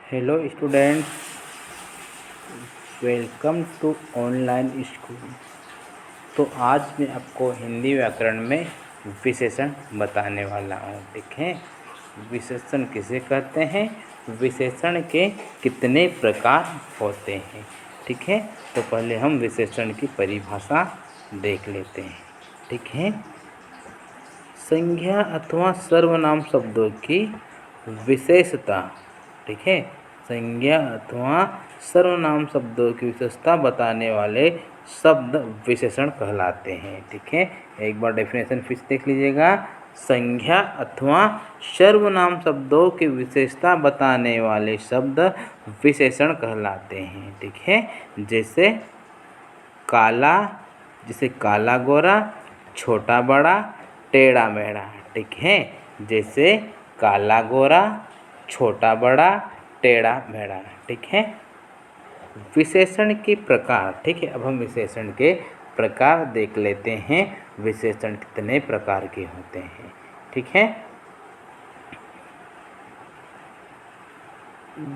Hello students, welcome to online school. तो आज मैं आपको हिंदी व्याकरण में विशेषण बताने वाला हूँ। ठीक है, विशेषण किसे कहते हैं, विशेषण के कितने प्रकार होते हैं। ठीक है, तो पहले हम विशेषण की परिभाषा देख लेते हैं। ठीक है, संज्ञा अथवा सर्वनाम शब्दों की विशेषता। ठीक है, संज्ञा अथवा सर्वनाम शब्दों की विशेषता बताने वाले शब्द विशेषण कहलाते हैं। ठीक है, एक बार डेफिनेशन फिर देख लीजिएगा। संज्ञा अथवा सर्वनाम शब्दों की विशेषता बताने वाले शब्द विशेषण कहलाते हैं। ठीक है, जैसे काला, जैसे काला गोरा, छोटा बड़ा, टेढ़ा मेढ़ा। ठीक है, जैसे काला गोरा, छोटा बड़ा, टेढ़ा मेढ़ा। ठीक है, विशेषण के प्रकार। ठीक है, अब हम विशेषण के प्रकार देख लेते हैं। विशेषण कितने प्रकार के होते हैं। ठीक है,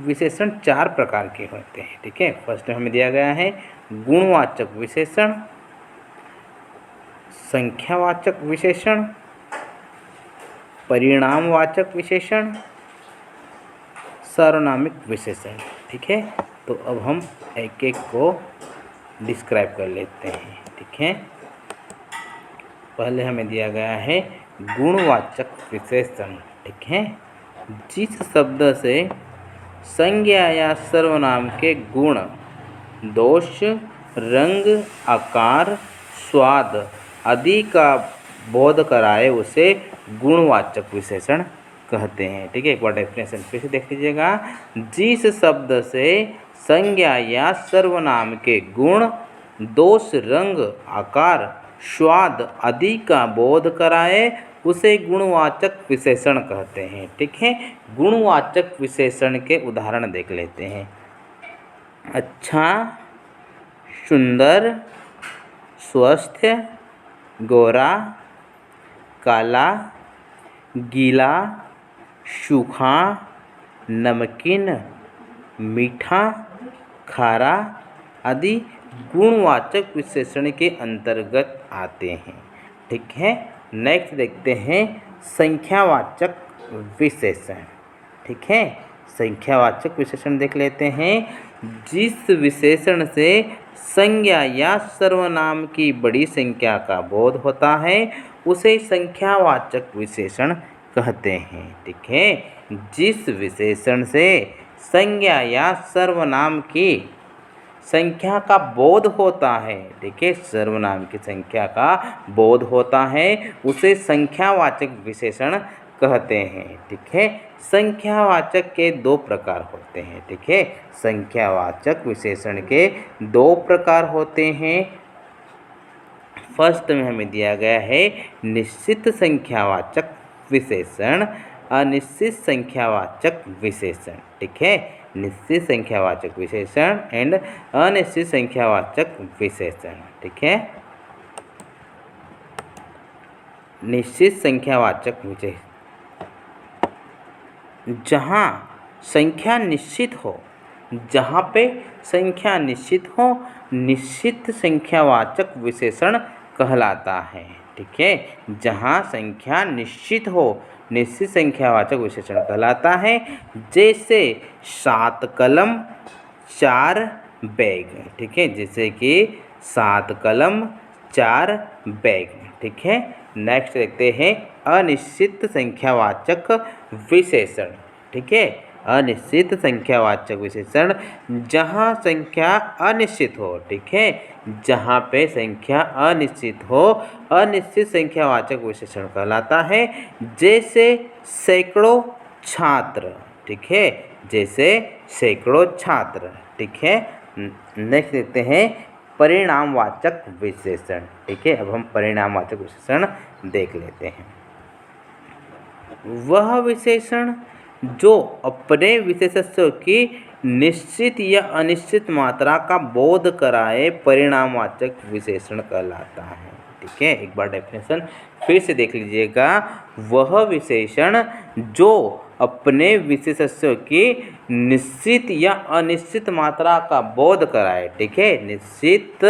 विशेषण 4 प्रकार के होते हैं। ठीक है, फर्स्ट में हमें दिया गया है गुणवाचक विशेषण, संख्यावाचक विशेषण, परिणामवाचक विशेषण, सार्वनामिक विशेषण। ठीक है, तो अब हम एक एक को डिस्क्राइब कर लेते हैं। ठीक है, पहले हमें दिया गया है गुणवाचक विशेषण। ठीक है, जिस शब्द से संज्ञा या सर्वनाम के गुण, दोष, रंग, आकार, स्वाद आदि का बोध कराए उसे गुणवाचक विशेषण कहते हैं। ठीक है, एक बार डेफिनेशन फिर से देख लीजिएगा। जिस शब्द से संज्ञा या सर्वनाम के गुण, दोष, रंग, आकार, स्वाद आदि का बोध कराए उसे गुणवाचक विशेषण कहते हैं। ठीक है, गुणवाचक विशेषण के उदाहरण देख लेते हैं। अच्छा, सुंदर, स्वस्थ, गोरा, काला, गीला, सूखा, नमकीन, मीठा, खारा आदि गुणवाचक विशेषण के अंतर्गत आते हैं। ठीक है, नेक्स्ट देखते हैं संख्यावाचक विशेषण। ठीक है, संख्यावाचक विशेषण देख लेते हैं। जिस विशेषण से संज्ञा या सर्वनाम की बड़ी संख्या का बोध होता है उसे संख्यावाचक विशेषण कहते हैं। ठीक है, जिस विशेषण से संज्ञा या सर्वनाम की संख्या का बोध होता है, ठीक है, सर्वनाम की संख्या का बोध होता है उसे संख्यावाचक विशेषण कहते हैं। ठीक है, संख्यावाचक के 2 प्रकार होते हैं। ठीक है, संख्यावाचक विशेषण के 2 प्रकार होते हैं। फर्स्ट में हमें दिया गया है निश्चित संख्यावाचक विशेषण, अनिश्चित संख्यावाचक विशेषण। ठीक है, निश्चित संख्यावाचक विशेषण एंड अनिश्चित संख्यावाचक विशेषण। ठीक है, निश्चित संख्यावाचक विशेषण जहाँ संख्या निश्चित हो, जहाँ पे संख्या निश्चित हो, निश्चित संख्यावाचक विशेषण कहलाता है। ठीक है, जहाँ संख्या निश्चित हो, निश्चित संख्यावाचक विशेषण कहलाता है। जैसे 7 कलम 4 बैग। ठीक है, जैसे कि 7 कलम 4 बैग। ठीक है, नेक्स्ट देखते हैं अनिश्चित संख्यावाचक विशेषण। ठीक है, अनिश्चित संख्यावाचक विशेषण जहाँ संख्या अनिश्चित हो। ठीक है, जहाँ पे संख्या अनिश्चित हो, अनिश्चित संख्यावाचक विशेषण कहलाता है। जैसे सैकड़ों छात्र। ठीक है, जैसे सैकड़ों छात्र। ठीक है, नेक्स्ट देखते हैं परिणामवाचक विशेषण। ठीक है, अब हम परिणामवाचक विशेषण देख लेते हैं। वह विशेषण जो अपने विशेषत्व की निश्चित या अनिश्चित मात्रा का बोध कराए परिणामवाचक विशेषण कहलाता है। ठीक है, एक बार डेफिनेशन फिर से देख लीजिएगा। वह विशेषण जो अपने विशेषणों की निश्चित या अनिश्चित मात्रा का बोध कराए। ठीक है, निश्चित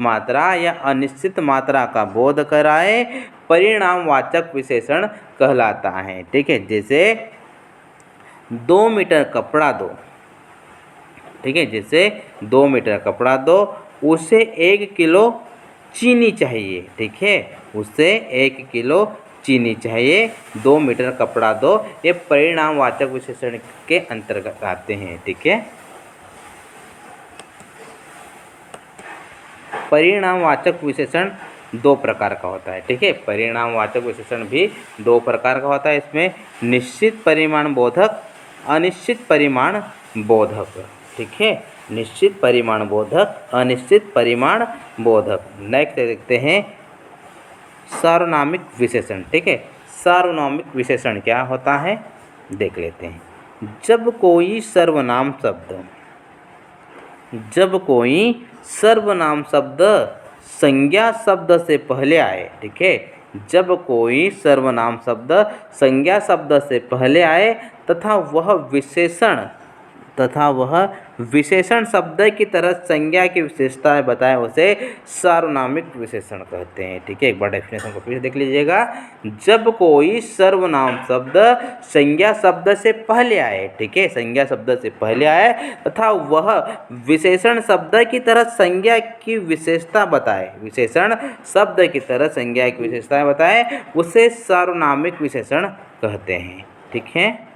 मात्रा या अनिश्चित मात्रा का बोध कराए परिणामवाचक विशेषण कहलाता है। ठीक है, जैसे 2 मीटर कपड़ा दो। ठीक है, जैसे 2 मीटर कपड़ा दो, उसे 1 किलो चीनी चाहिए। ठीक है, उसे 1 किलो चीनी चाहिए। 2 मीटर कपड़ा दो, ये परिणामवाचक विशेषण के अंतर्गत आते हैं। ठीक है, परिणामवाचक विशेषण 2 प्रकार का होता है। ठीक है, परिणामवाचक विशेषण भी 2 प्रकार का होता है। इसमें निश्चित परिमाण बोधक, अनिश्चित परिमाण बोधक। ठीक है, निश्चित परिमाण बोधक, अनिश्चित परिमाण बोधक। नेक्स्ट देखते हैं सार्वनामिक विशेषण। ठीक है, सार्वनामिक विशेषण क्या होता है देख लेते हैं। जब कोई सर्वनाम शब्द संज्ञा शब्द से पहले आए। ठीक है, जब कोई सर्वनाम शब्द संज्ञा शब्द से पहले आए तथा वह विशेषण शब्द की तरह संज्ञा की विशेषताएं बताए, उसे सार्वनामिक विशेषण कहते हैं। ठीक है, एक बार डेफिनेशन को फिर देख लीजिएगा। जब कोई सर्वनाम शब्द संज्ञा शब्द से पहले आए। ठीक है, संज्ञा शब्द से पहले आए तथा वह विशेषण शब्द की तरह संज्ञा की विशेषता बताए, विशेषण शब्द की तरह संज्ञा की विशेषताएं बताए, उसे सार्वनामिक विशेषण कहते हैं। ठीक है।